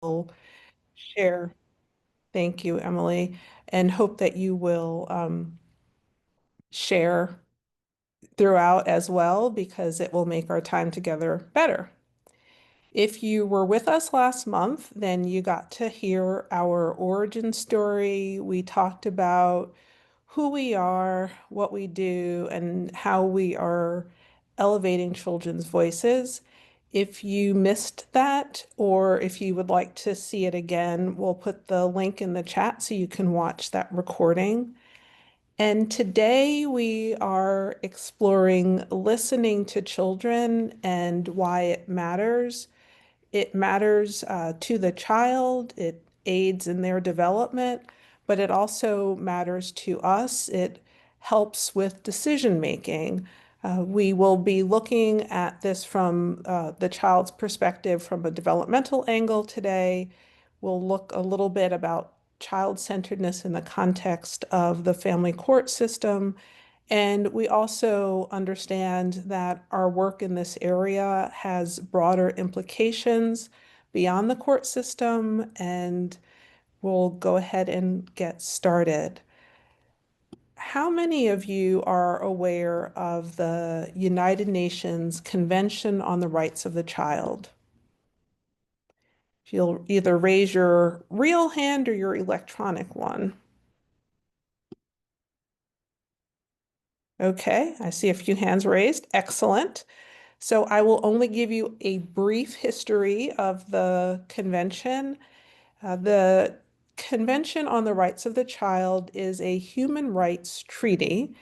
will share. Thank you, Emily, and hope that you will share throughout as well because it will make our time together better. If you were with us last month, then you got to hear our origin story. We talked about who we are, what we do, and how we are elevating children's voices. If you missed that, or if you would like to see it again, we'll put the link in the chat so you can watch that recording. And today we are exploring listening to children and why it matters. It matters to the child, it aids in their development, but it also matters to us. It helps with decision making. We will be looking at this from the child's perspective from a developmental angle today. We'll look a little bit about child-centeredness in the context of the family court system. And we also understand that our work in this area has broader implications beyond the court system, and we'll go ahead and get started. How many of you are aware of the United Nations Convention on the Rights of the Child? You'll either raise your real hand or your electronic one. Okay, I see a few hands raised. Excellent. So I will only give you a brief history of the convention. The Convention on the Rights of the Child is a human rights treaty.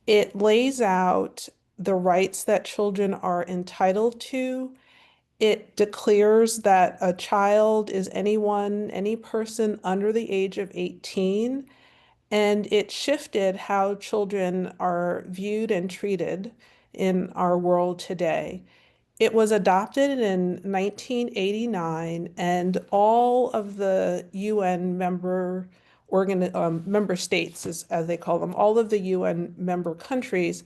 It lays out the rights that children are entitled to. It declares that a child is anyone, any person under the age of 18, and it shifted how children are viewed and treated in our world today. It was adopted in 1989, and all of the UN member states, as they call them, all of the UN member countries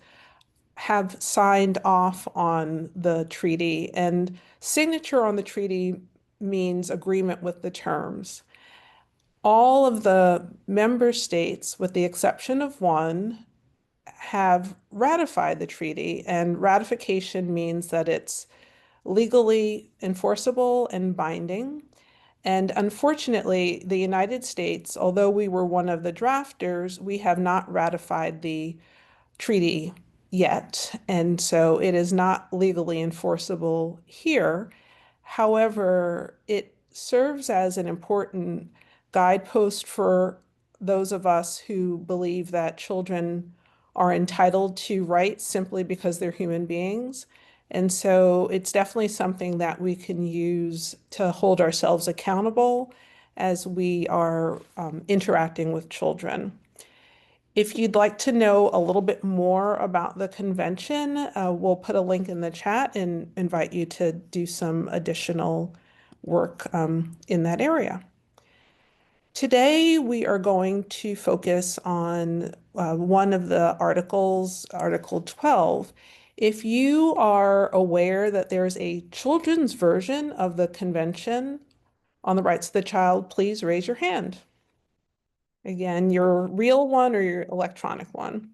have signed off on the treaty, and signature on the treaty means agreement with the terms. All of the member states, with the exception of one, have ratified the treaty, and ratification means that it's legally enforceable and binding. And unfortunately, the United States, although we were one of the drafters, we have not ratified the treaty yet. And so it is not legally enforceable here. However, it serves as an important guidepost for those of us who believe that children are entitled to rights simply because they're human beings. And so it's definitely something that we can use to hold ourselves accountable as we are interacting with children. If you'd like to know a little bit more about the convention, we'll put a link in the chat and invite you to do some additional work in that area. Today, we are going to focus on one of the articles, Article 12. If you are aware that there's a children's version of the Convention on the Rights of the Child, please raise your hand. Again, your real one or your electronic one.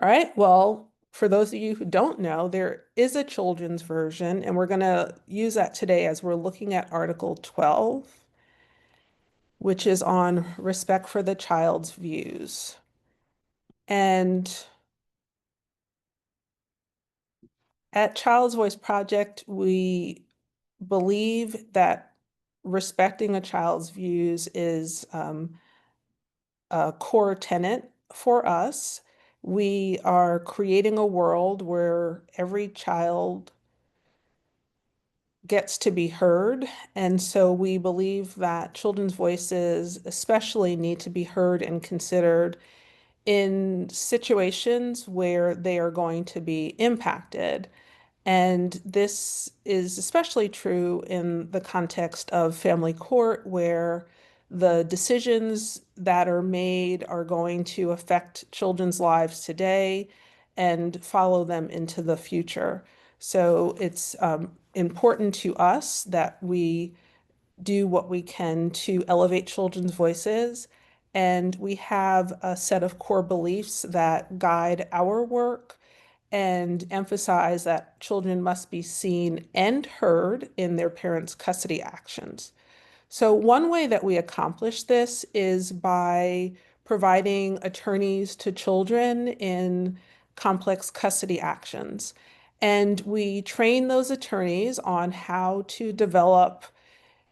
All right, well, for those of you who don't know, there is a children's version, and we're going to use that today as we're looking at Article 12, which is on respect for the child's views. And at Child's Voice Project, we believe that respecting a child's views is a core tenet for us. We are creating a world where every child gets to be heard. And so we believe that children's voices especially need to be heard and considered in situations where they are going to be impacted. And this is especially true in the context of family court, where the decisions that are made are going to affect children's lives today and follow them into the future. So it's important to us that we do what we can to elevate children's voices. And we have a set of core beliefs that guide our work and emphasize that children must be seen and heard in their parents' custody actions. So, one way that we accomplish this is by providing attorneys to children in complex custody actions. And we train those attorneys on how to develop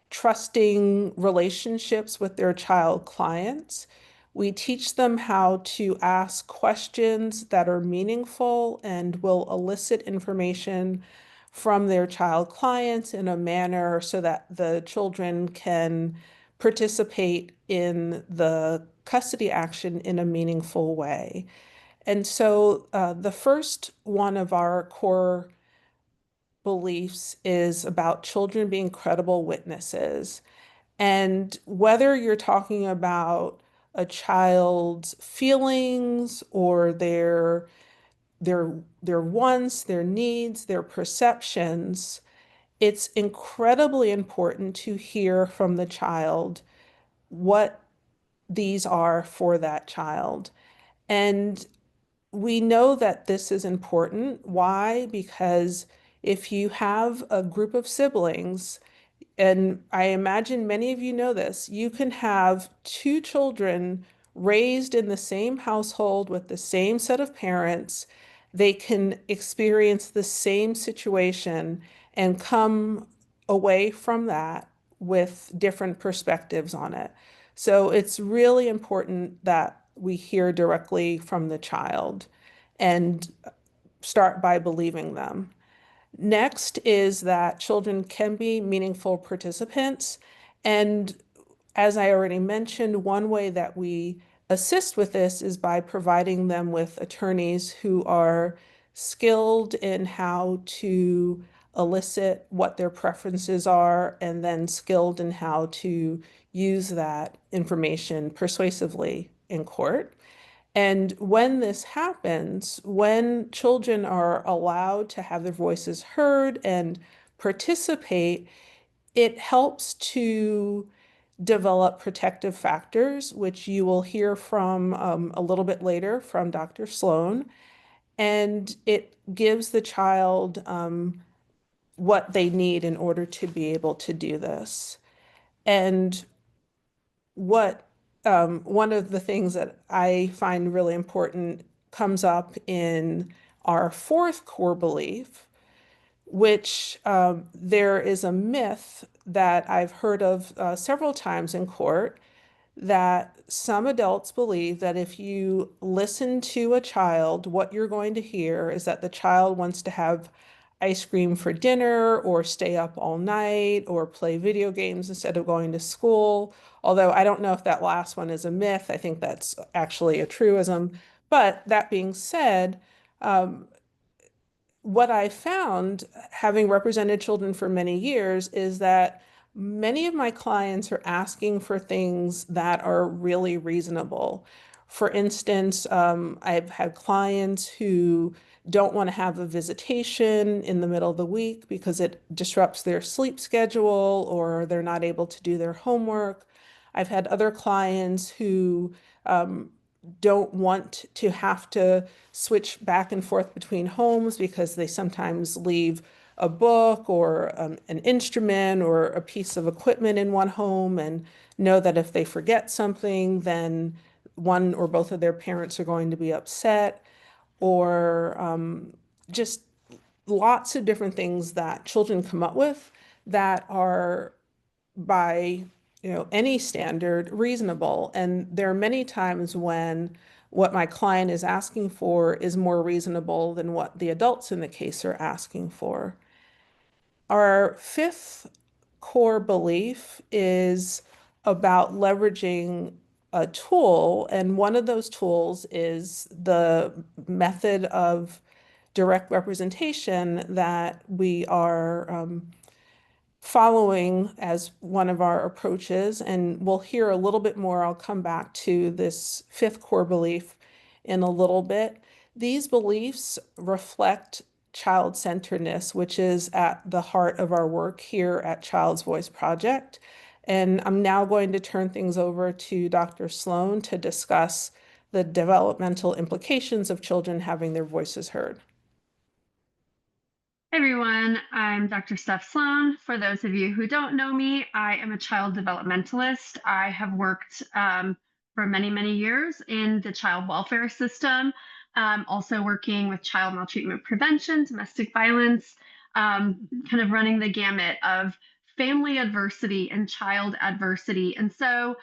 trusting relationships with their child clients. We teach them how to ask questions that are meaningful and will elicit information from their child clients in a manner so that the children can participate in the custody action in a meaningful way. And so the first one of our core beliefs is about children being credible witnesses. And whether you're talking about a child's feelings or their wants, their needs, their perceptions, it's incredibly important to hear from the child what these are for that child. And we know that this is important. Why? Because if you have a group of siblings, and I imagine many of you know this, you can have two children raised in the same household with the same set of parents. They can experience the same situation and come away from that with different perspectives on it. So it's really important that we hear directly from the child and start by believing them. Next is that children can be meaningful participants. And as I already mentioned, one way that we assist with this is by providing them with attorneys who are skilled in how to elicit what their preferences are and then skilled in how to use that information persuasively in court. And when this happens, when children are allowed to have their voices heard and participate, it helps to develop protective factors, which you will hear from a little bit later from Dr. Sloan. And it gives the child what they need in order to be able to do this. And what one of the things that I find really important comes up in our fourth core belief, which there is a myth that I've heard of several times in court that some adults believe that if you listen to a child, what you're going to hear is that the child wants to have ice cream for dinner or stay up all night or play video games instead of going to school. Although I don't know if that last one is a myth. I think that's actually a truism. But that being said, um, what I found, having represented children for many years, is that many of my clients are asking for things that are really reasonable. For instance, I've had clients who don't want to have a visitation in the middle of the week because it disrupts their sleep schedule or they're not able to do their homework. I've had other clients who don't want to have to switch back and forth between homes because they sometimes leave a book or an instrument or a piece of equipment in one home and know that if they forget something, then one or both of their parents are going to be upset, or just lots of different things that children come up with that are by any standard reasonable. And there are many times when what my client is asking for is more reasonable than what the adults in the case are asking for. Our fifth core belief is about leveraging a tool, and one of those tools is the method of direct representation that we are following as one of our approaches, and we'll hear a little bit more. I'll come back to this fifth core belief in a little bit. These beliefs reflect child-centeredness, which is at the heart of our work here at Child's Voice Project. And I'm now going to turn things over to Dr. Sloan to discuss the developmental implications of children having their voices heard. Hey everyone, I'm Dr. Stef Sloan. For those of you who don't know me, I am a child developmentalist. I have worked for many, many years in the child welfare system, also working with child maltreatment prevention, domestic violence, kind of running the gamut of family adversity and child adversity. And so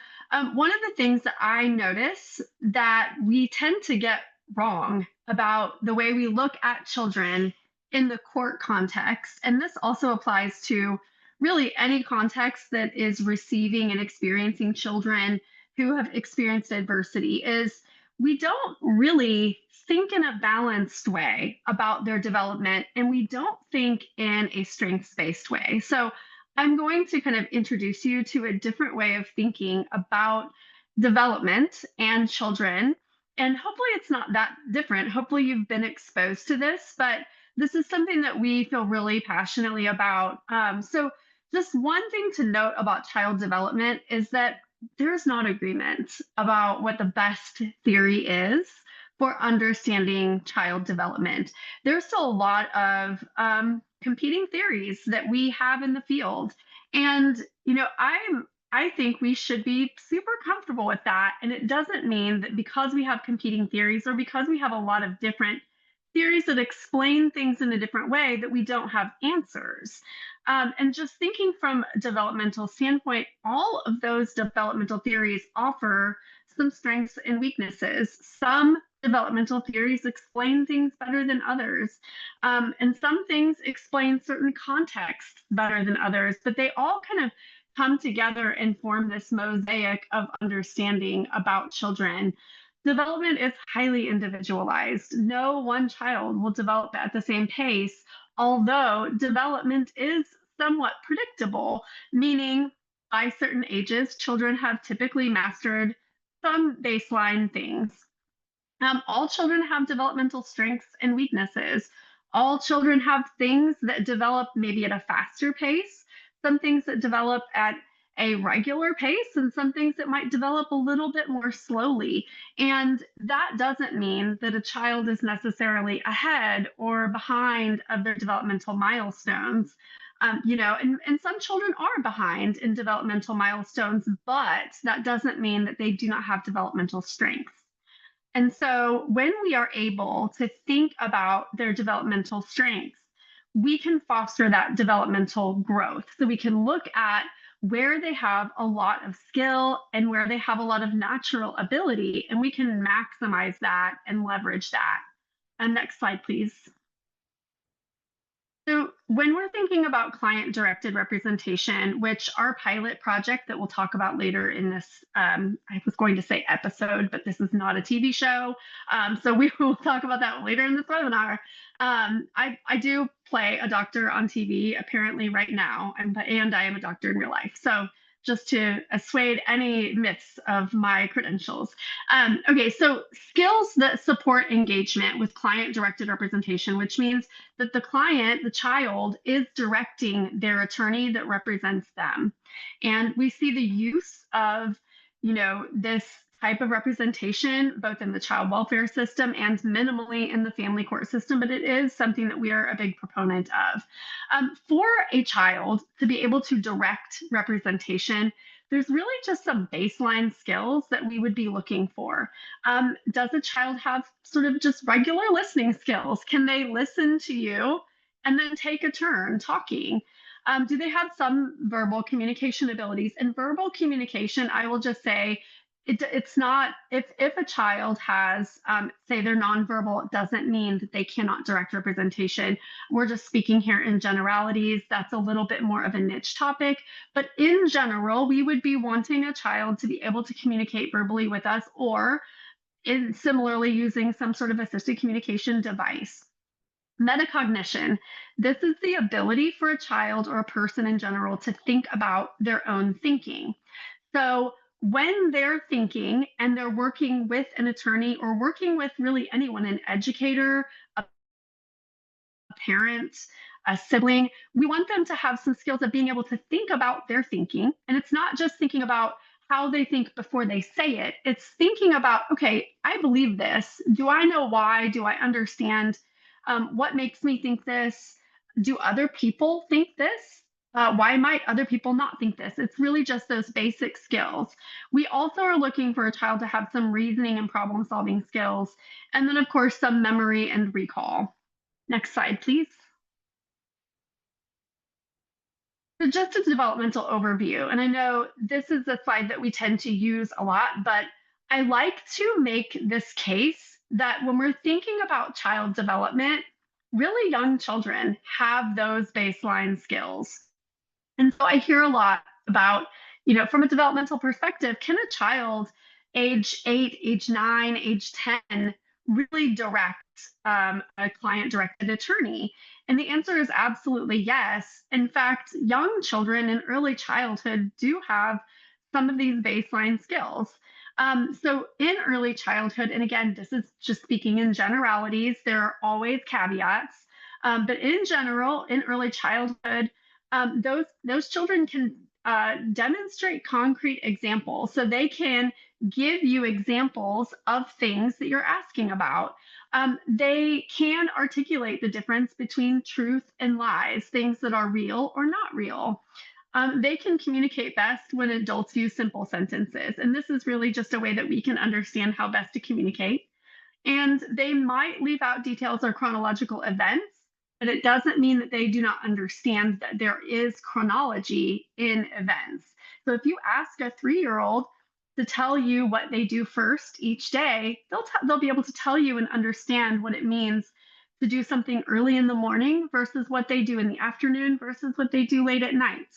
one of the things that I notice that we tend to get wrong about the way we look at children in the court context, and this also applies to really any context that is receiving and experiencing children who have experienced adversity, is we don't really think in a balanced way about their development, and we don't think in a strengths-based way. So I'm going to kind of introduce you to a different way of thinking about development and children. And hopefully it's not that different. Hopefully you've been exposed to this, but this is something that we feel really passionately about. So just one thing to note about child development is that there's not agreement about what the best theory is for understanding child development. There's still a lot of competing theories that we have in the field. And, I think we should be super comfortable with that. And it doesn't mean that because we have competing theories or because we have a lot of different theories that explain things in a different way that we don't have answers. And just thinking from a developmental standpoint, all of those developmental theories offer some strengths and weaknesses. Some developmental theories explain things better than others, and some things explain certain contexts better than others, but they all kind of come together and form this mosaic of understanding about children. Development is highly individualized. No one child will develop at the same pace, although development is somewhat predictable, meaning by certain ages, children have typically mastered some baseline things. All children have developmental strengths and weaknesses. All children have things that develop maybe at a faster pace, some things that develop at a regular pace, and some things that might develop a little bit more slowly. And that doesn't mean that a child is necessarily ahead or behind of their developmental milestones. And some children are behind in developmental milestones, but that doesn't mean that they do not have developmental strengths. And so when we are able to think about their developmental strengths, we can foster that developmental growth. So we can look at where they have a lot of skill and where they have a lot of natural ability, and we can maximize that and leverage that. And next slide, please. So when we're thinking about client-directed representation, which our pilot project that we'll talk about later in this, I was going to say episode, but this is not a TV show. So we will talk about that later in this webinar. I do play a doctor on TV apparently right now, and I am a doctor in real life. So just to assuage any myths of my credentials. Okay, so skills that support engagement with client-directed representation, which means that the client, the child, is directing their attorney that represents them. And we see the use of, this type of representation, both in the child welfare system and minimally in the family court system, but it is something that we are a big proponent of. For a child to be able to direct representation, there's really just some baseline skills that we would be looking for. Does a child have sort of just regular listening skills? Can they listen to you and then take a turn talking? Do they have some verbal communication abilities? And verbal communication, I will just say, it's not, if a child has, say they're nonverbal, it doesn't mean that they cannot direct representation. We're just speaking here in generalities. That's a little bit more of a niche topic. But in general, we would be wanting a child to be able to communicate verbally with us, or similarly using some sort of assisted communication device. Metacognition. This is the ability for a child or a person in general to think about their own thinking. So when they're thinking and they're working with an attorney or working with really anyone, an educator, a parent, a sibling. We want them to have some skills of being able to think about their thinking. And it's not just thinking about how they think before they say it, it's thinking about, okay, I believe this. Do I know why? Do I understand what makes me think this? Do other people think this? Why might other people not think this? It's really just those basic skills. We also are looking for a child to have some reasoning and problem solving skills, and then, of course, some memory and recall. Next slide, please. So just a developmental overview, and I know this is a slide that we tend to use a lot, but I like to make this case that when we're thinking about child development, really young children have those baseline skills. And so I hear a lot about, from a developmental perspective, can a child age 8, age 9, age 10 really direct a client directed attorney? And the answer is absolutely yes. In fact, young children in early childhood do have some of these baseline skills. So in early childhood, and again, this is just speaking in generalities, there are always caveats. But in general, in early childhood, those children can demonstrate concrete examples, so they can give you examples of things that you're asking about. They can articulate the difference between truth and lies, things that are real or not real. They can communicate best when adults use simple sentences, and this is really just a way that we can understand how best to communicate. And they might leave out details or chronological events, but it doesn't mean that they do not understand that there is chronology in events. So if you ask a 3-year-old to tell you what they do first each day, they'll be able to tell you and understand what it means to do something early in the morning versus what they do in the afternoon versus what they do late at night.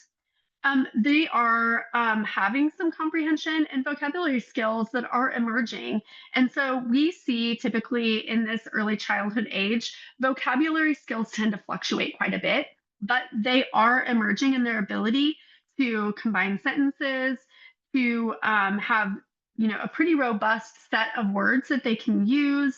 They are having some comprehension and vocabulary skills that are emerging. And so we see typically in this early childhood age, vocabulary skills tend to fluctuate quite a bit, but they are emerging in their ability to combine sentences, to have a pretty robust set of words that they can use.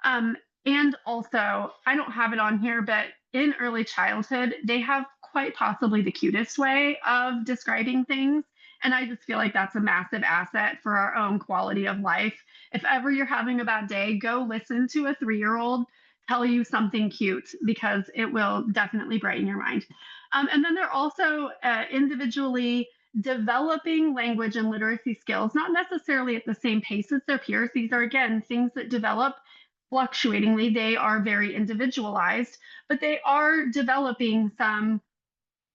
And also, I don't have it on here, but in early childhood, they have quite possibly the cutest way of describing things. And I just feel like that's a massive asset for our own quality of life. If ever you're having a bad day, go listen to a 3-year-old tell you something cute because it will definitely brighten your mind. And then they're also individually developing language and literacy skills, not necessarily at the same pace as their peers. These are, again, things that develop fluctuatingly. They are very individualized, but they are developing some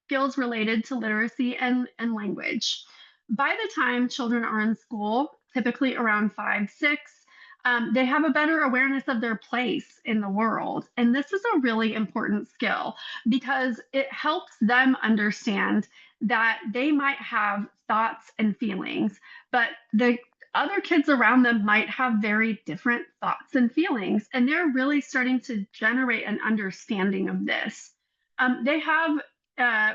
skills related to literacy and language. By the time children are in school, typically around 5, 6, they have a better awareness of their place in the world. And this is a really important skill because it helps them understand that they might have thoughts and feelings, but the other kids around them might have very different thoughts and feelings. And they're really starting to generate an understanding of this. They have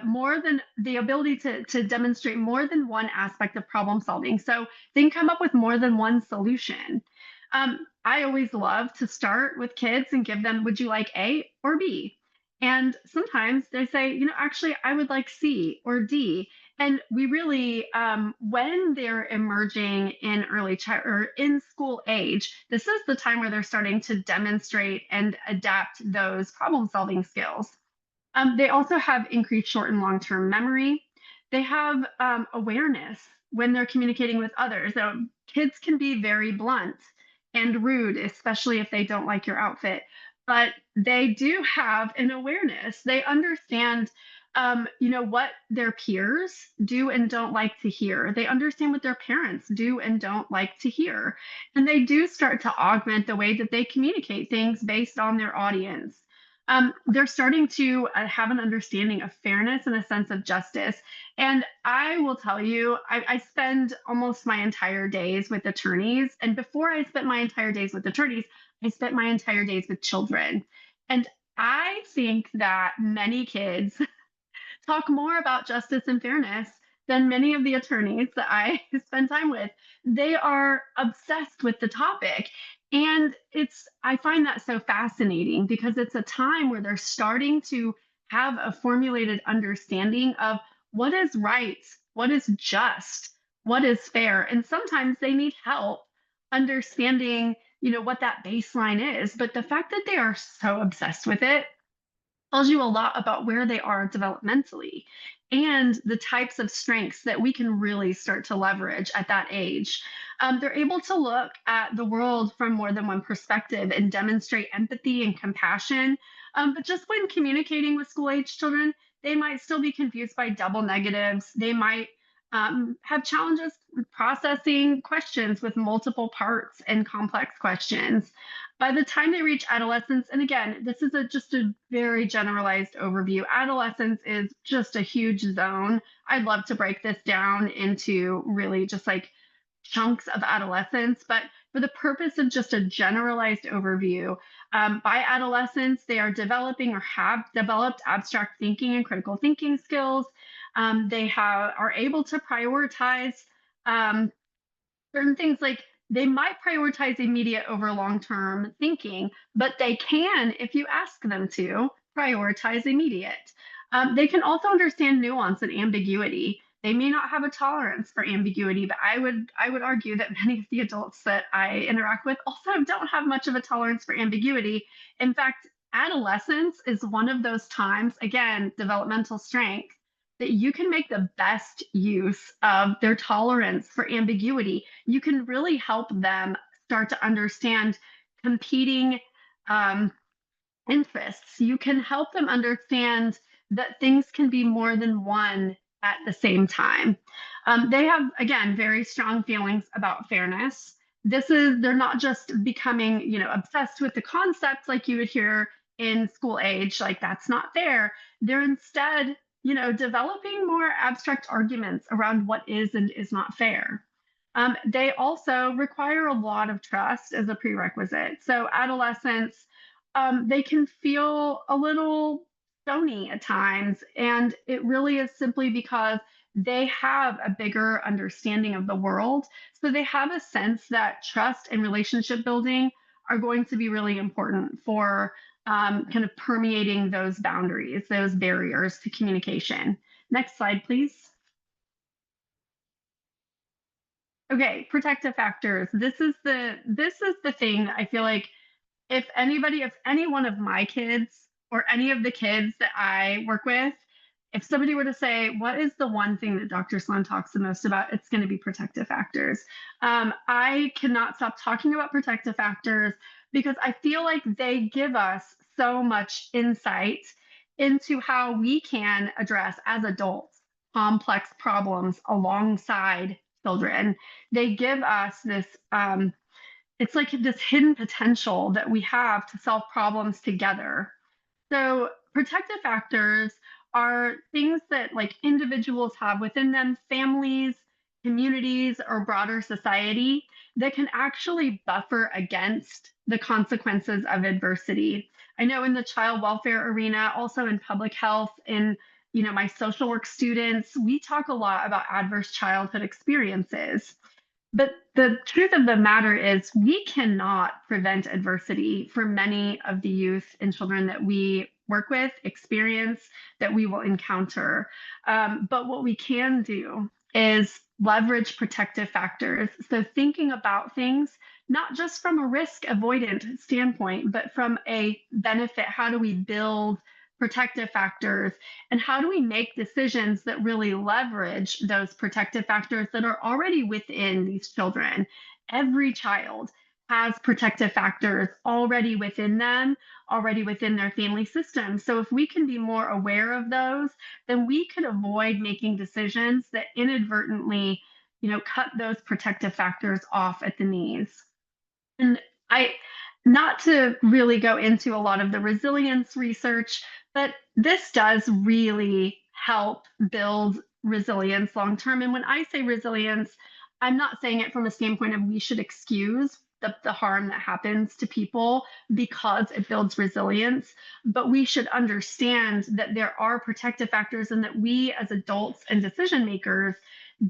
more than the ability to demonstrate more than one aspect of problem solving. So they can come up with more than one solution. I always love to start with kids and give them, would you like A or B? And sometimes they say, actually, I would like C or D. And we really, when they're emerging in early child or in school age, this is the time where they're starting to demonstrate and adapt those problem solving skills. They also have increased short and long term memory. They have awareness when they're communicating with others. So kids can be very blunt and rude, especially if they don't like your outfit, but they do have an awareness. They understand, what their peers do and don't like to hear. They understand what their parents do and don't like to hear. And they do start to augment the way that they communicate things based on their audience. They're starting to have an understanding of fairness and a sense of justice. And I will tell you, I spend almost my entire days with attorneys. And before I spent my entire days with attorneys, I spent my entire days with children. And I think that many kids talk more about justice and fairness than many of the attorneys that I spend time with. They are obsessed with the topic. And I find that so fascinating because it's a time where they're starting to have a formulated understanding of what is right, what is just, what is fair. And sometimes they need help understanding, what that baseline is. But the fact that they are so obsessed with it tells you a lot about where they are developmentally and the types of strengths that we can really start to leverage at that age. They're able to look at the world from more than one perspective and demonstrate empathy and compassion. But just when communicating with school age children, they might still be confused by double negatives. They might have challenges processing questions with multiple parts and complex questions. By the time they reach adolescence, and again, this is just a very generalized overview, adolescence is just a huge zone. I'd love to break this down into really just like chunks of adolescence, but for the purpose of just a generalized overview, by adolescence, they are developing or have developed abstract thinking and critical thinking skills. Are able to prioritize um, certain things like they might prioritize immediate over long-term thinking, but they can, if you ask them to, prioritize immediate. They can also understand nuance and ambiguity. They may not have a tolerance for ambiguity, but I would argue that many of the adults that I interact with also don't have much of a tolerance for ambiguity. In fact, adolescence is one of those times, again, developmental strength, that you can make the best use of their tolerance for ambiguity. You can really help them start to understand competing um, interests. You can help them understand that things can be more than one at the same time. They have, again, very strong feelings about fairness. They're not just becoming, obsessed with the concept like you would hear in school age, like that's not fair. They're instead, developing more abstract arguments around what is and is not fair. They also require a lot of trust as a prerequisite. So adolescents, they can feel a little stony at times. And it really is simply because they have a bigger understanding of the world. So they have a sense that trust and relationship building are going to be really important for kind of permeating those boundaries, those barriers to communication. Next slide, please. Okay, protective factors. This is the thing that I feel like if any one of my kids or any of the kids that I work with, if somebody were to say, what is the one thing that Dr. Sloan talks the most about, it's going to be protective factors. I cannot stop talking about protective factors because I feel like they give us so much insight into how we can address as adults complex problems alongside children. They give us this it's like this hidden potential that we have to solve problems together. So, protective factors are things that like individuals have within them, families, communities, or broader society that can actually buffer against the consequences of adversity. I know in the child welfare arena, also in public health, in my social work students, we talk a lot about adverse childhood experiences. But the truth of the matter is, we cannot prevent adversity for many of the youth and children that we work with, experience, that we will encounter. But what we can do is leverage protective factors. So, thinking about things not just from a risk avoidant standpoint, but from a benefit, how do we build protective factors and how do we make decisions that really leverage those protective factors that are already within these children? Every child has protective factors already within them, already within their family system. So if we can be more aware of those, then we could avoid making decisions that inadvertently, cut those protective factors off at the knees. And I, not to really go into a lot of the resilience research, but this does really help build resilience long term. And when I say resilience, I'm not saying it from a standpoint of we should excuse the harm that happens to people because it builds resilience, but we should understand that there are protective factors and that we as adults and decision makers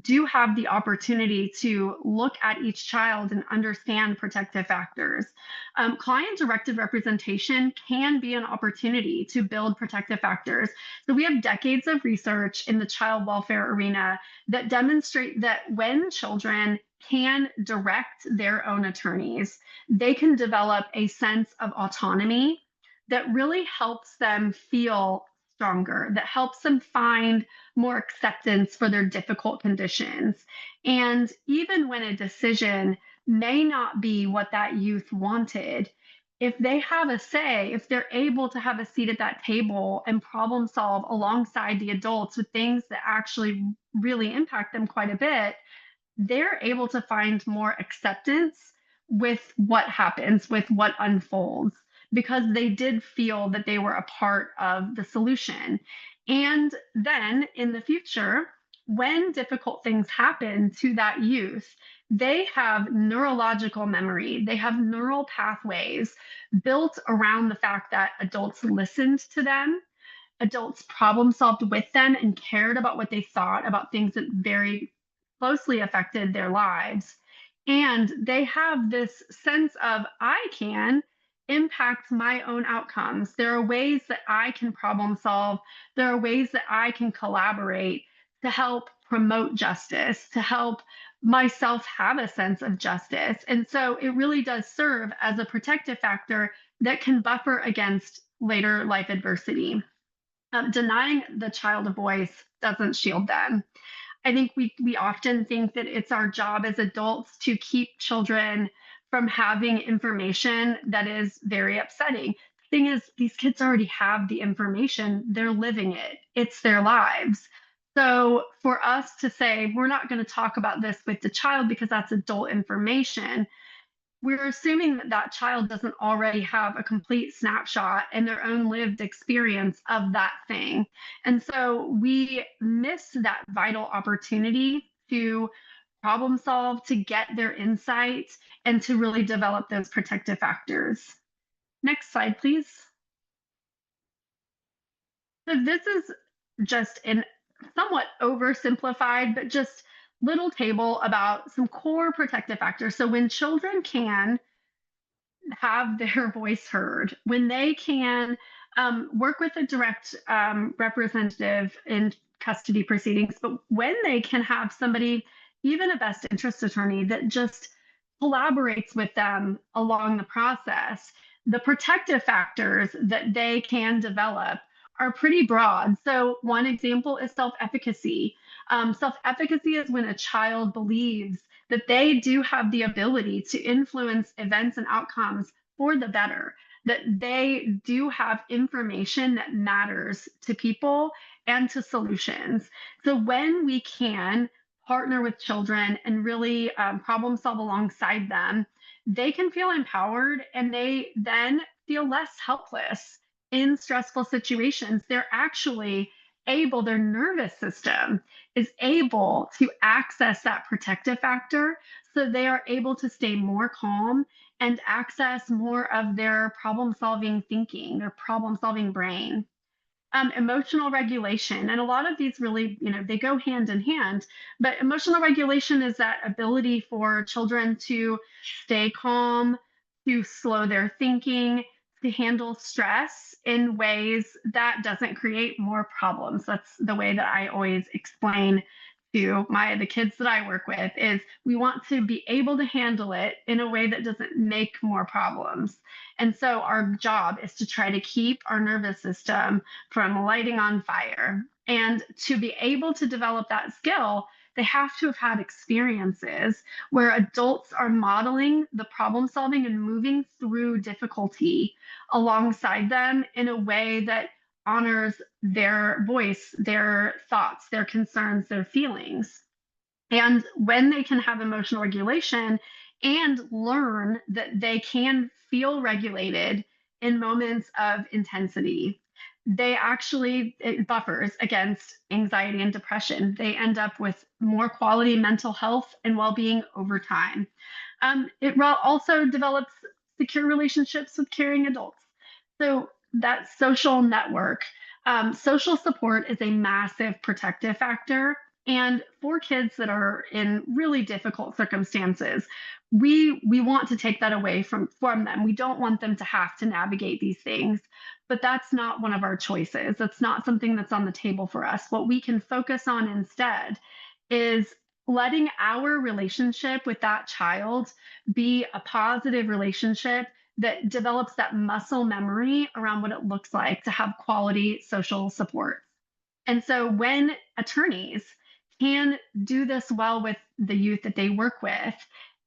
do have the opportunity to look at each child and understand protective factors. Client-directed representation can be an opportunity to build protective factors. So we have decades of research in the child welfare arena that demonstrate that when children can direct their own attorneys, they can develop a sense of autonomy that really helps them feel stronger, that helps them find more acceptance for their difficult conditions. And even when a decision may not be what that youth wanted, if they have a say, if they're able to have a seat at that table and problem solve alongside the adults with things that actually really impact them quite a bit, they're able to find more acceptance with what happens, with what unfolds, because they did feel that they were a part of the solution. And then in the future, when difficult things happen to that youth, they have neurological memory, they have neural pathways built around the fact that adults listened to them, adults problem solved with them and cared about what they thought about things that very closely affected their lives. And they have this sense of, I can impact my own outcomes. There are ways that I can problem solve, there are ways that I can collaborate to help promote justice, to help myself have a sense of justice. And so it really does serve as a protective factor that can buffer against later life adversity. Denying the child a voice doesn't shield them. I think we often think that it's our job as adults to keep children from having information that is very upsetting. The thing is, these kids already have the information, they're living it, it's their lives. So for us to say, we're not going to talk about this with the child because that's adult information, we're assuming that that child doesn't already have a complete snapshot and their own lived experience of that thing. And so we miss that vital opportunity to problem solve, to get their insight, and to really develop those protective factors. Next slide, please. So this is just in somewhat oversimplified, but just little table about some core protective factors. So when children can have their voice heard, when they can work with a direct representative in custody proceedings, but when they can have somebody, even a best interest attorney, that just collaborates with them along the process, the protective factors that they can develop are pretty broad. So, one example is self efficacy. Self efficacy is when a child believes that they do have the ability to influence events and outcomes for the better, that they do have information that matters to people and to solutions. So when we can partner with children and really problem solve alongside them, they can feel empowered and they then feel less helpless in stressful situations. They're actually able, their nervous system is able to access that protective factor so they are able to stay more calm and access more of their problem solving thinking, their problem solving brain. Emotional regulation, and a lot of these really, they go hand in hand, but emotional regulation is that ability for children to stay calm, to slow their thinking, to handle stress in ways that doesn't create more problems. That's the way that I always explain to the kids that I work with, is we want to be able to handle it in a way that doesn't make more problems. And so our job is to try to keep our nervous system from lighting on fire. And to be able to develop that skill, they have to have had experiences where adults are modeling the problem solving and moving through difficulty alongside them in a way that honors their voice, their thoughts, their concerns, their feelings. And when they can have emotional regulation and learn that they can feel regulated in moments of intensity, they actually, it buffers against anxiety and depression. They end up with more quality mental health and well being over time. It also develops secure relationships with caring adults. So that social network, social support is a massive protective factor. And for kids that are in really difficult circumstances, we want to take that away from them. We don't want them to have to navigate these things, but that's not one of our choices. That's not something that's on the table for us. What we can focus on instead is letting our relationship with that child be a positive relationship that develops that muscle memory around what it looks like to have quality social support. And so when attorneys can do this well with the youth that they work with,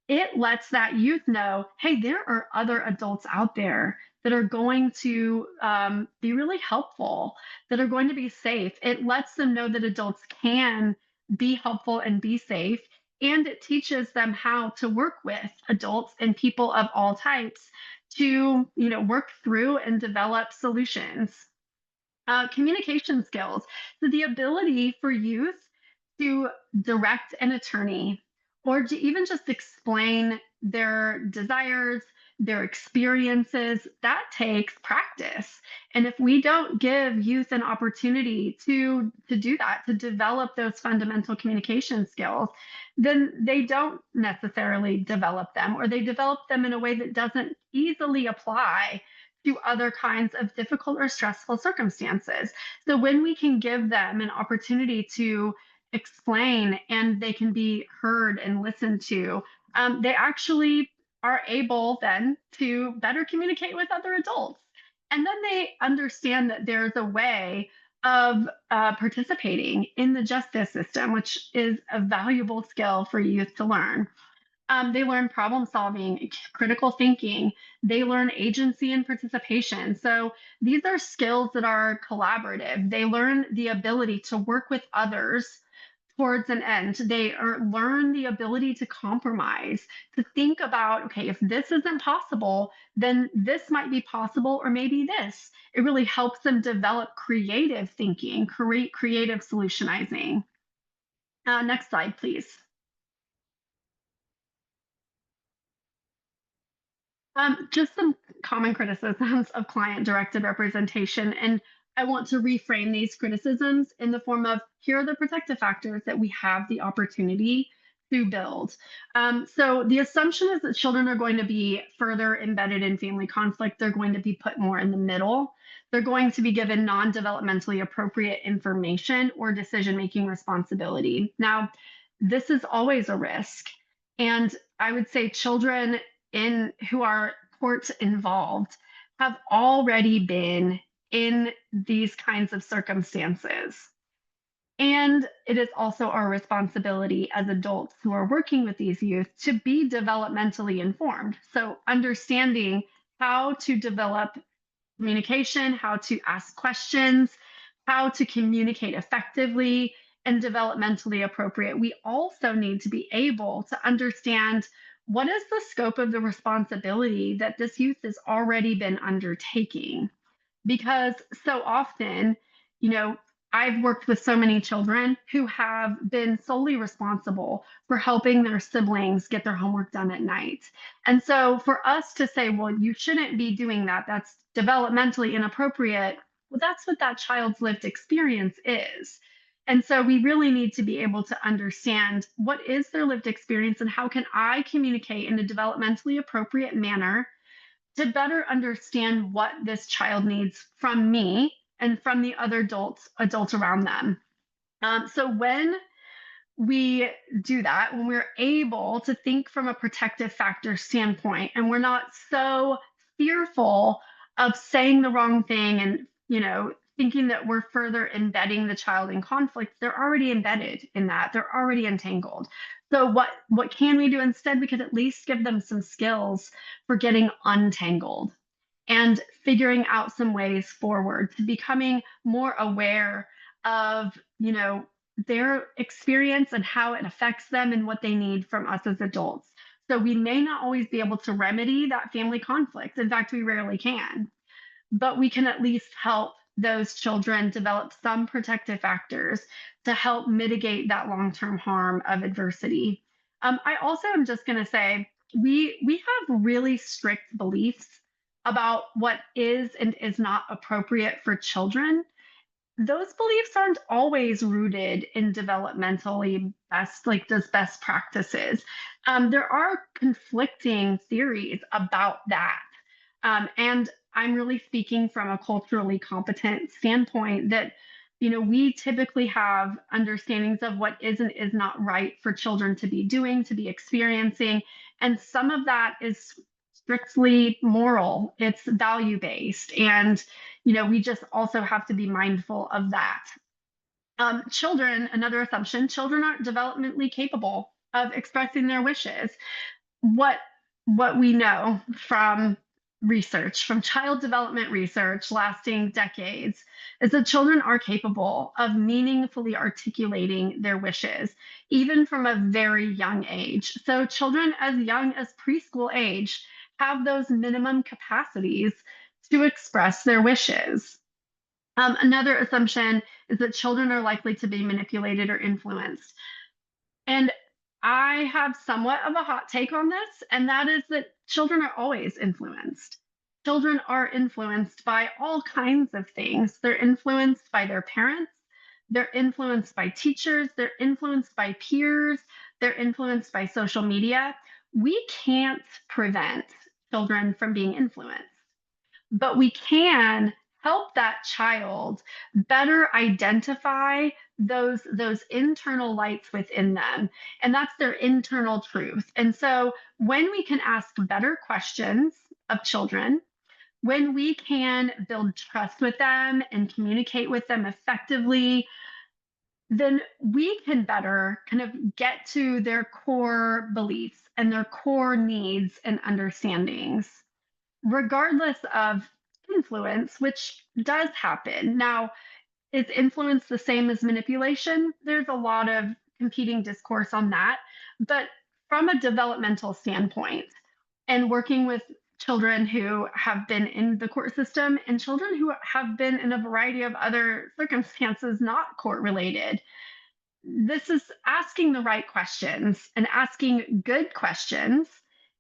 it lets that youth know, hey, there are other adults out there that are going to be really helpful, that are going to be safe. It lets them know that adults can be helpful and be safe. And it teaches them how to work with adults and people of all types to, work through and develop solutions. Communication skills. So the ability for youth to direct an attorney or to even just explain their desires, their experiences, that takes practice. And if we don't give youth an opportunity to do that, to develop those fundamental communication skills, then they don't necessarily develop them, or they develop them in a way that doesn't easily apply to other kinds of difficult or stressful circumstances. So when we can give them an opportunity to explain and they can be heard and listened to, they actually are able then to better communicate with other adults. And then they understand that there's a way of participating in the justice system, which is a valuable skill for youth to learn. They learn problem solving, critical thinking. They learn agency and participation. So these are skills that are collaborative. They learn the ability to work with others towards an end. Learn the ability to compromise, to think about, okay, if this isn't possible, then this might be possible, or maybe this. It really helps them develop creative thinking, create creative solutionizing. Next slide, please. Just some common criticisms of client directed representation. And I want to reframe these criticisms in the form of, here are the protective factors that we have the opportunity to build. So the assumption is that children are going to be further embedded in family conflict. They're going to be put more in the middle. They're going to be given non developmentally appropriate information or decision making responsibility. Now, this is always a risk. And I would say children in who are court involved have already been in these kinds of circumstances. And it is also our responsibility as adults who are working with these youth to be developmentally informed. So, understanding how to develop communication, how to ask questions, how to communicate effectively and developmentally appropriate. We also need to be able to understand what is the scope of the responsibility that this youth has already been undertaking. Because so often, you know, I've worked with so many children who have been solely responsible for helping their siblings get their homework done at night. And so for us to say, well, you shouldn't be doing that, that's developmentally inappropriate, well, that's what that child's lived experience is. And so we really need to be able to understand what is their lived experience and how can I communicate in a developmentally appropriate manner to better understand what this child needs from me and from the other adults around them. So when we do that, when we're able to think from a protective factor standpoint, and we're not so fearful of saying the wrong thing and thinking that we're further embedding the child in conflict, they're already embedded in that, they're already entangled. So what can we do instead? We could at least give them some skills for getting untangled and figuring out some ways forward to becoming more aware of their experience and how it affects them and what they need from us as adults. So we may not always be able to remedy that family conflict. In fact, we rarely can, but we can at least help those children develop some protective factors to help mitigate that long-term harm of adversity. I also am just going to say we have really strict beliefs about what is and is not appropriate for children. those beliefs aren't always rooted in developmentally best, like those best practices. There are conflicting theories about that. And I'm really speaking from a culturally competent standpoint that, we typically have understandings of what is and is not right for children to be doing, to be experiencing. And some of that is strictly moral, it's value based. And we just also have to be mindful of that. Children, another assumption, children aren't developmentally capable of expressing their wishes. What what we know from research, from child development research lasting decades, is that children are capable of meaningfully articulating their wishes, even from a very young age. So children as young as preschool age have those minimum capacities to express their wishes. Another assumption is that children are likely to be manipulated or influenced. And I have somewhat of a hot take on this, and that is that children are always influenced. Children are influenced by all kinds of things. They're influenced by their parents, they're influenced by teachers, they're influenced by peers, they're influenced by social media. We can't prevent children from being influenced, but we can help that child better identify those internal lights within them, and that's their internal truth. And so when we can ask better questions of children, when we can build trust with them and communicate with them effectively, then we can better kind of get to their core beliefs and their core needs and understandings, regardless of influence, which does happen. Now, is influence the same as manipulation? There's a lot of competing discourse on that. But from a developmental standpoint, and working with children who have been in the court system and children who have been in a variety of other circumstances not court related, this is asking the right questions, and asking good questions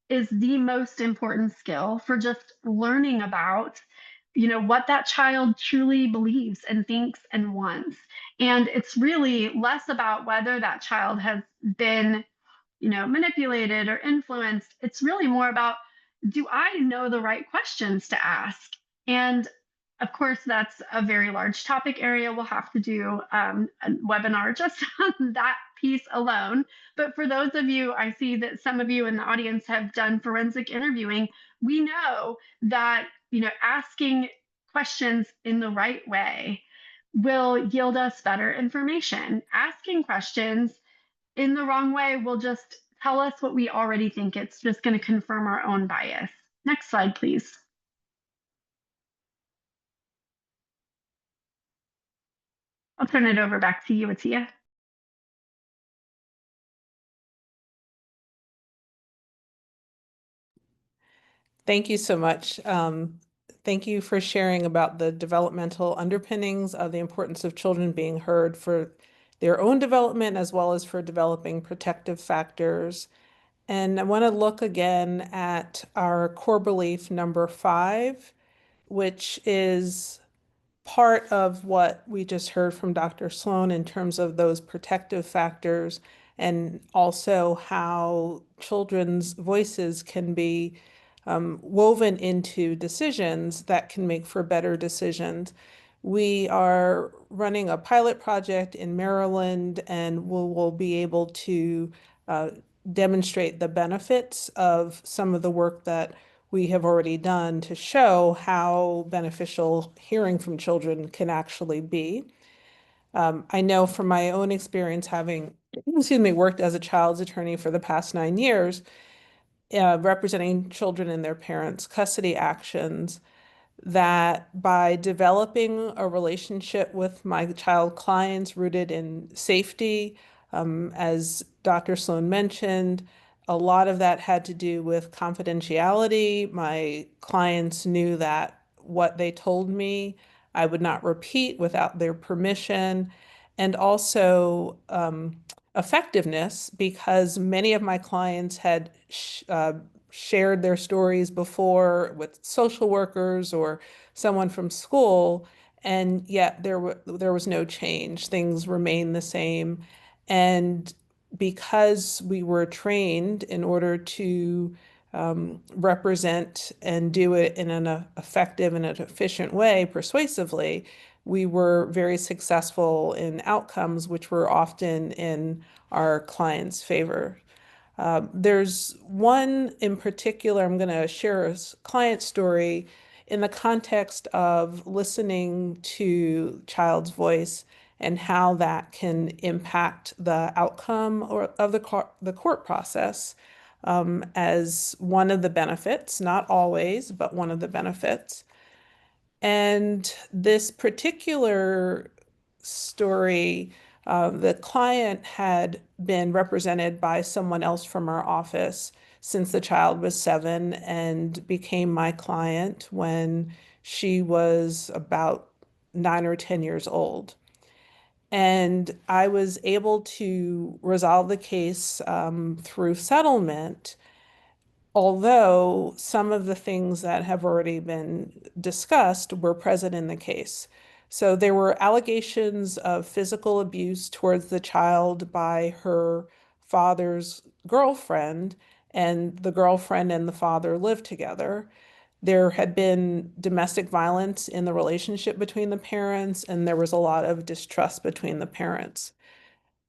is the most important skill for just learning about what that child truly believes and thinks and wants. And it's really less about whether that child has been manipulated or influenced. It's really more about, do I know the right questions to ask? And of course, that's a very large topic area. We'll have to do a webinar just on that piece alone. But for those of you, I see that some of you in the audience have done forensic interviewing. We know that asking questions in the right way will yield us better information. Asking questions in the wrong way will just tell us what we already think. It's just going to confirm our own bias. Next slide, please. I'll turn it over back to you, Atiya. Thank you so much. Thank you for sharing about the developmental underpinnings of the importance of children being heard for their own development as well as for developing protective factors. And I want to look again at our core belief number 5, which is part of what we just heard from Dr. Sloan in terms of those protective factors, and also how children's voices can be woven into decisions that can make for better decisions. We are running a pilot project in Maryland, and we'll be able to uh, demonstrate the benefits of some of the work that we have already done to show how beneficial hearing from children can actually be. I know from my own experience having, excuse me, worked as a child's attorney for the past 9 years, representing children in their parents' custody actions, that by developing a relationship with my child clients rooted in safety, as Dr. Sloan mentioned, a lot of that had to do with confidentiality. My clients knew that what they told me, I would not repeat without their permission, and also effectiveness, because many of my clients had shared their stories before with social workers or someone from school, and yet there was no change. Things remained the same. And because we were trained in order to represent and do it in an effective and an efficient way, persuasively, we were very successful in outcomes which were often in our clients' favor. There's one in particular, I'm going to share a client story in the context of listening to child's voice and how that can impact the outcome of the court process as one of the benefits, not always, but one of the benefits. And this particular story, the client had been represented by someone else from our office since the child was 7 and became my client when she was about 9 or 10 years old. And I was able to resolve the case through settlement, although some of the things that have already been discussed were present in the case. So there were allegations of physical abuse towards the child by her father's girlfriend, and the girlfriend and the father lived together. There had been domestic violence in the relationship between the parents, and there was a lot of distrust between the parents.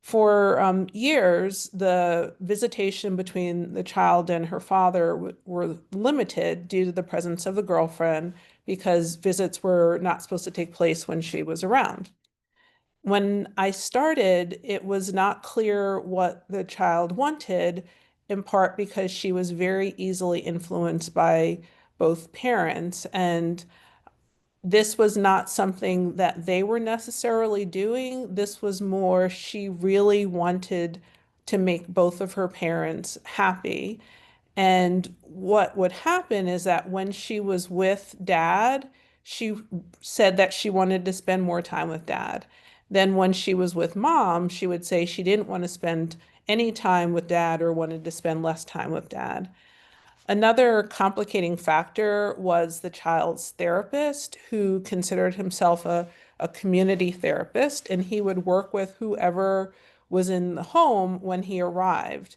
For years, the visitation between the child and her father were limited due to the presence of the girlfriend because visits were not supposed to take place when she was around. When I started, it was not clear what the child wanted, in part because she was very easily influenced by both parents. And this was not something that they were necessarily doing. This was more she really wanted to make both of her parents happy. And what would happen is that when she was with dad, she said that she wanted to spend more time with dad. Then when she was with mom, she would say she didn't want to spend any time with dad or wanted to spend less time with dad. Another complicating factor was the child's therapist, who considered himself a community therapist, and he would work with whoever was in the home when he arrived.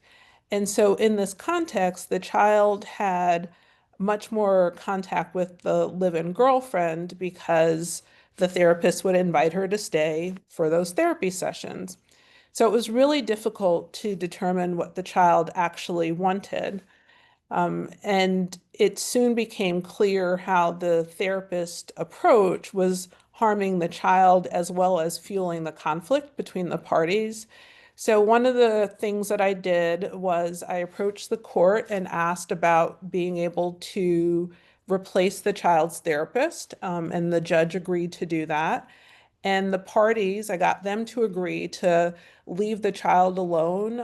And so, in this context, the child had much more contact with the live-in girlfriend because the therapist would invite her to stay for those therapy sessions. So, it was really difficult to determine what the child actually wanted. And it soon became clear how the therapist approach was harming the child as well as fueling the conflict between the parties. So one of the things that I did was I approached the court and asked about being able to replace the child's therapist, and the judge agreed to do that. And the parties, I got them to agree to leave the child alone,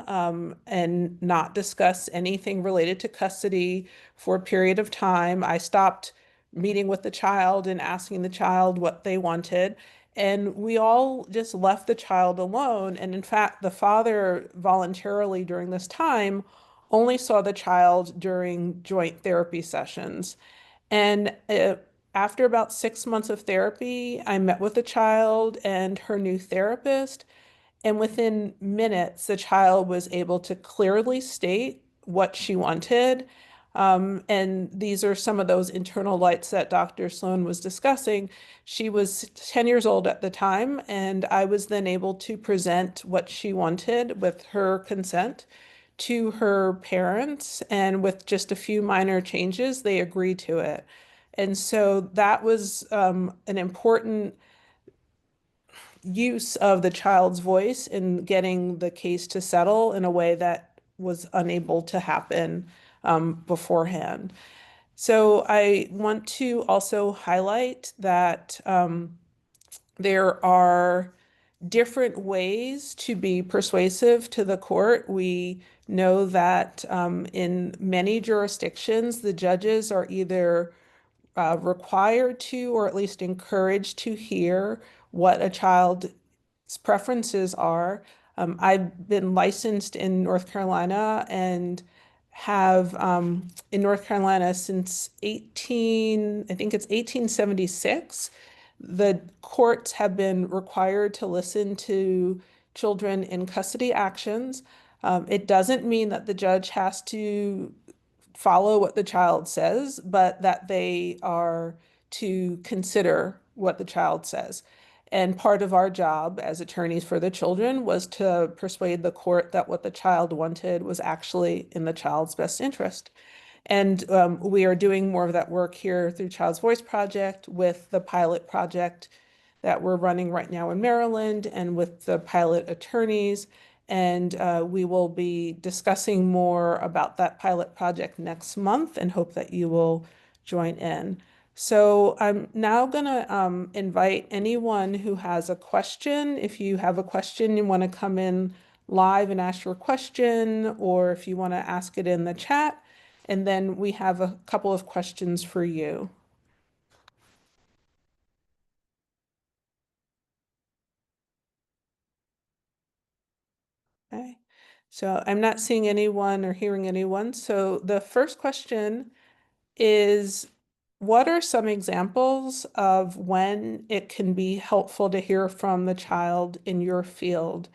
and not discuss anything related to custody for a period of time. I stopped meeting with the child and asking the child what they wanted. And we all just left the child alone. And in fact, the father voluntarily during this time only saw the child during joint therapy sessions. And after about 6 months of therapy, I met with the child and her new therapist. And within minutes, the child was able to clearly state what she wanted. And these are some of those internal lights that Dr. Sloan was discussing. She was 10 years old at the time, and I was then able to present what she wanted with her consent to her parents. And with just a few minor changes, they agreed to it. And so that was an important use of the child's voice in getting the case to settle in a way that was unable to happen beforehand. So I want to also highlight that there are different ways to be persuasive to the court. We know that in many jurisdictions, the judges are either required to, or at least encouraged to hear what a child's preferences are. I've been licensed in North Carolina and have in North Carolina since I think it's 1876. The courts have been required to listen to children in custody actions. It doesn't mean that the judge has to follow what the child says, but that they are to consider what the child says. And part of our job as attorneys for the children was to persuade the court that what the child wanted was actually in the child's best interest. And we are doing more of that work here through Child's Voice Project with the pilot project that we're running right now in Maryland and with the pilot attorneys. And we will be discussing more about that pilot project next month and hope that you will join in. So I'm now going to invite anyone who has a question. If you have a question, you want to come in live and ask your question, or if you want to ask it in the chat. And then we have a couple of questions for you. Okay, so I'm not seeing anyone or hearing anyone. So the first question is, what are some examples of when it can be helpful to hear from the child in your field?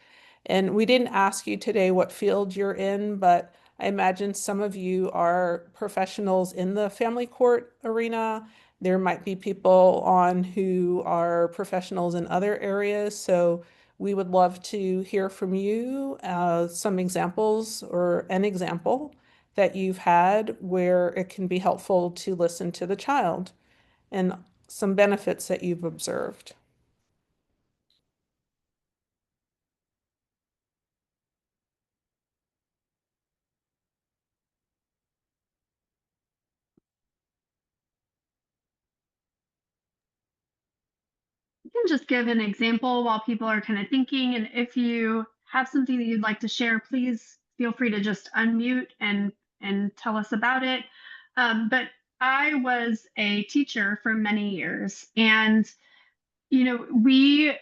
And we didn't ask you today what field you're in, but I imagine some of you are professionals in the family court arena. There might be people on who are professionals in other areas. So we would love to hear from you, some examples or an example that you've had where it can be helpful to listen to the child and some benefits that you've observed. You can just give an example while people are kind of thinking. And if you have something that you'd like to share, please feel free to just unmute and tell us about it. But I was a teacher for many years, and we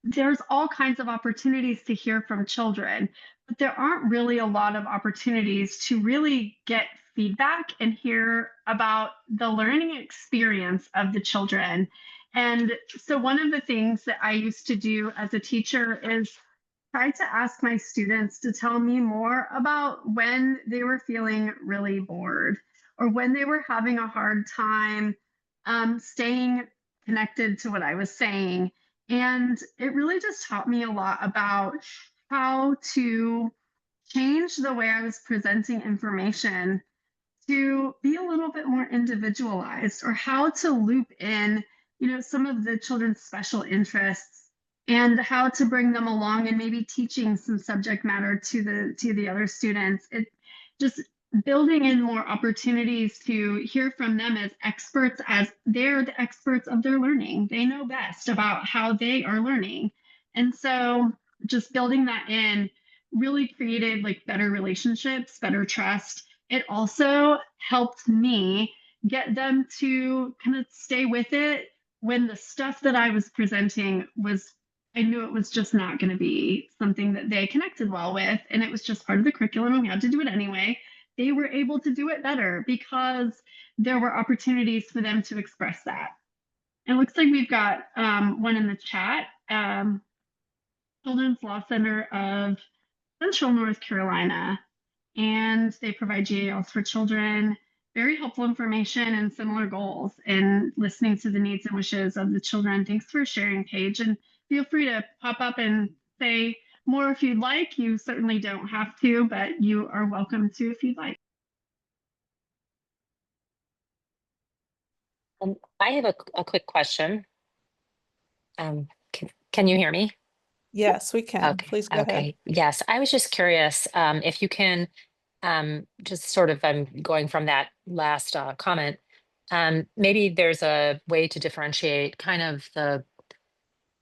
there's all kinds of opportunities to hear from children, but there aren't really a lot of opportunities to really get feedback and hear about the learning experience of the children. And so, one of the things that I used to do as a teacher is try to ask my students to tell me more about when they were feeling really bored or when they were having a hard time staying connected to what I was saying. And it really just taught me a lot about how to change the way I was presenting information to be a little bit more individualized, or how to loop in some of the children's special interests and how to bring them along and maybe teaching some subject matter to the other students. It just building in more opportunities to hear from them as experts, as they're the experts of their learning. They know best about how they are learning. And so just building that in really created like better relationships, better trust. It also helped me get them to kind of stay with it when the stuff that I was presenting was, I knew it was just not going to be something that they connected well with. And it was just part of the curriculum and we had to do it anyway. They were able to do it better because there were opportunities for them to express that. It looks like we've got one in the chat. Children's Law Center of Central North Carolina, and they provide GALs for children. Very helpful information and similar goals in listening to the needs and wishes of the children. Thanks for sharing, Paige, and feel free to pop up and say more if you'd like. You certainly don't have to, but you are welcome to if you'd like. I have a quick question. Can you hear me? Yes, we can. Okay. Please go ahead. Okay. Yes, I was just curious if you can just sort of, I'm going from that last comment. Maybe there's a way to differentiate kind of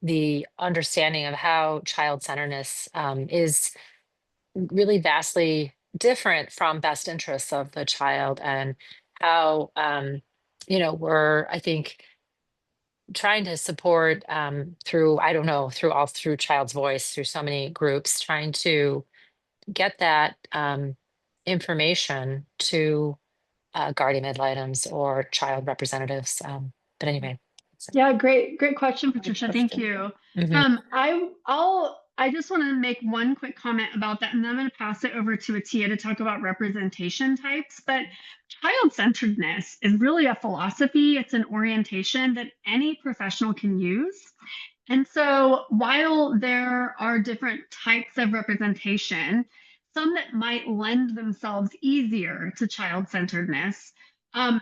the understanding of how child-centeredness is really vastly different from best interests of the child, and how we're, I think, trying to support through, I don't know, through Child's Voice, through so many groups, trying to get that information to guardian ad litems or child representatives. But anyway, Yeah, great question, Good Patricia. Thank question. you. Mhm. I just want to make one quick comment about that, and then I'm going to pass it over to Atiya to talk about representation types. But child-centeredness is really a philosophy. It's an orientation that any professional can use. And so while there are different types of representation, some that might lend themselves easier to child-centeredness, um,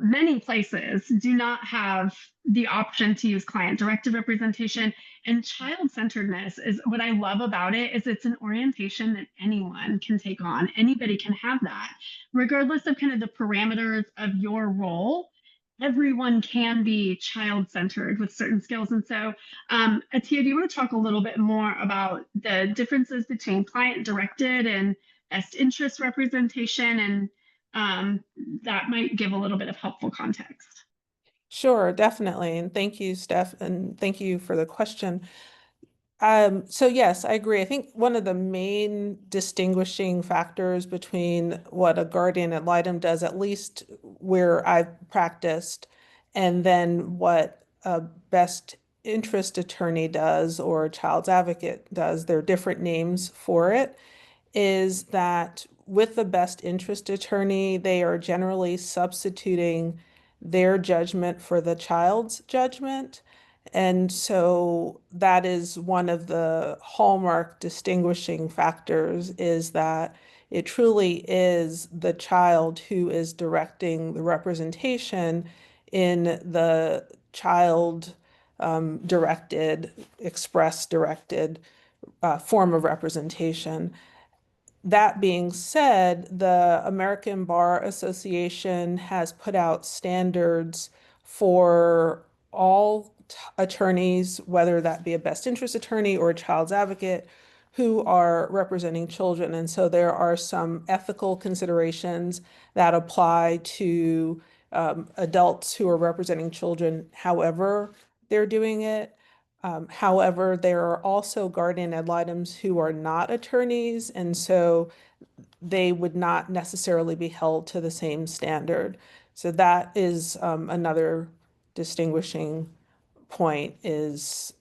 many places do not have the option to use client-directed representation. And child-centeredness is what I love about it is it's an orientation that anyone can take on. Anybody can have that, regardless of kind of the parameters of your role. Everyone can be child-centered with certain skills. And so, Atiya, do you want to talk a little bit more about the differences between client-directed and best interest representation? And that might give a little bit of helpful context. Sure, definitely. And thank you, Steph, and thank you for the question. So yes, I agree. I think one of the main distinguishing factors between what a guardian ad litem does, at least where I've practiced, and then what a best interest attorney does or a child's advocate does, there are different names for it, is that with the best interest attorney, they are generally substituting their judgment for the child's judgment. And so that is one of the hallmark distinguishing factors is that it truly is the child who is directing the representation in the child directed, express directed form of representation. That being said, the American Bar Association has put out standards for all attorneys, whether that be a best interest attorney or a child's advocate, who are representing children. And so there are some ethical considerations that apply to adults who are representing children, however they're doing it. However, there are also guardian ad litems who are not attorneys, and so they would not necessarily be held to the same standard. So that is another distinguishing point is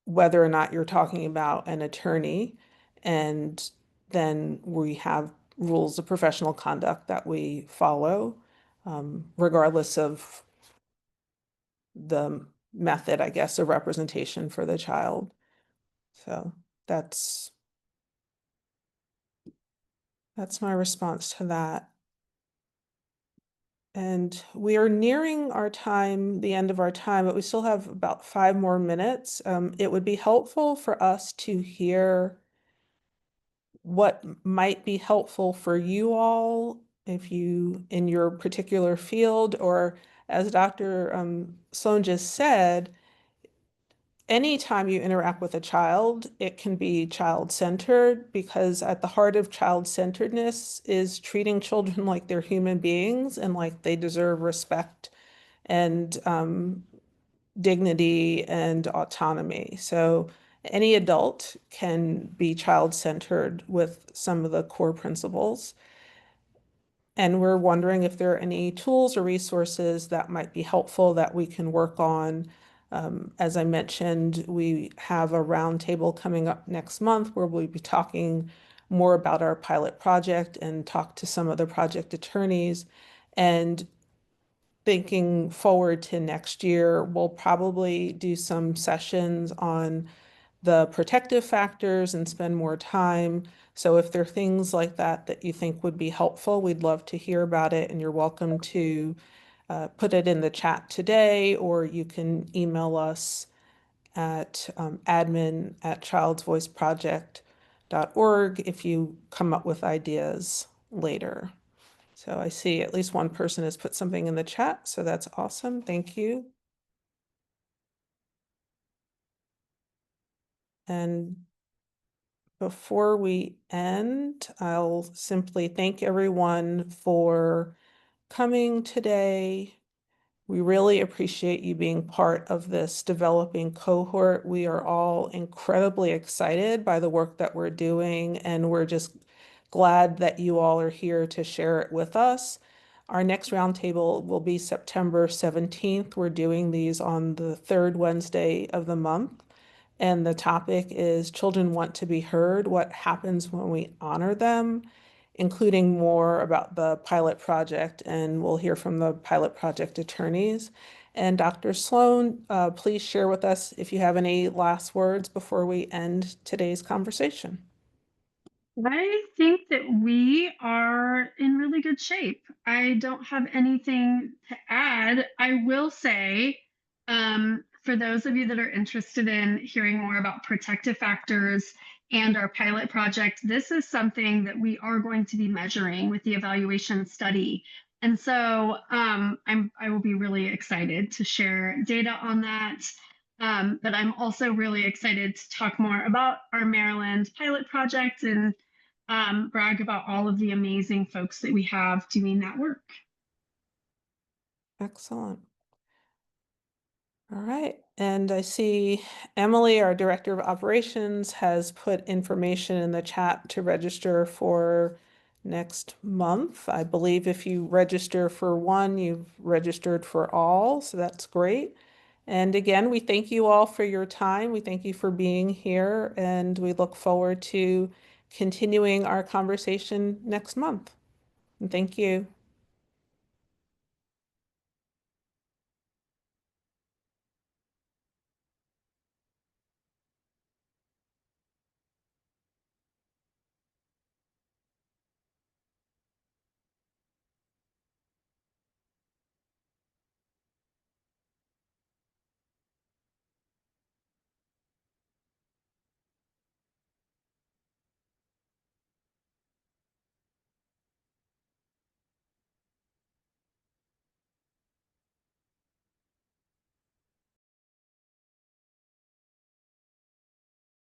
whether or not you're talking about an attorney, and then we have rules of professional conduct that we follow, regardless of the method, I guess, of representation for the child. So that's that's my response to that. And we are nearing our time, the end of our time, but we still have about 5 more minutes. It would be helpful for us to hear what might be helpful for you all if you in your particular field, or as Dr. Sloan just said, anytime you interact with a child, it can be child-centered because at the heart of child-centeredness is treating children like they're human beings and like they deserve respect and dignity and autonomy. So any adult can be child-centered with some of the core principles. And we're wondering if there are any tools or resources that might be helpful that we can work on. As I mentioned, we have a roundtable coming up next month where we'll be talking more about our pilot project and talk to some of the project attorneys. And thinking forward to next year, we'll probably do some sessions on the protective factors and spend more time. So if there are things like that that you think would be helpful, we'd love to hear about it, and you're welcome to put it in the chat today, or you can email us at admin@childsvoiceproject.org if you come up with ideas later. So I see at least one person has put something in the chat, so that's awesome. Thank you. And before we end, I'll simply thank everyone for coming today. We really appreciate you being part of this developing cohort. We are all incredibly excited by the work that we're doing, and we're just glad that you all are here to share it with us. Our next roundtable will be September 17th. We're doing these on the third Wednesday of the month. And the topic is Children Want to Be Heard, What Happens When We Honor Them, including more about the pilot project. And we'll hear from the pilot project attorneys. And Dr. Sloan, please share with us if you have any last words before we end today's conversation. I think that we are in really good shape. I don't have anything to add. I will say, for those of you that are interested in hearing more about protective factors and our pilot project, this is something that we are going to be measuring with the evaluation study. And so I will be really excited to share data on that. But I'm also really excited to talk more about our Maryland pilot project and brag about all of the amazing folks that we have doing that work. Excellent. All right. And I see Emily, our Director of Operations, has put information in the chat to register for next month. I believe if you register for one, you've registered for all, so that's great. And again, we thank you all for your time. We thank you for being here, and we look forward to continuing our conversation next month. And thank you.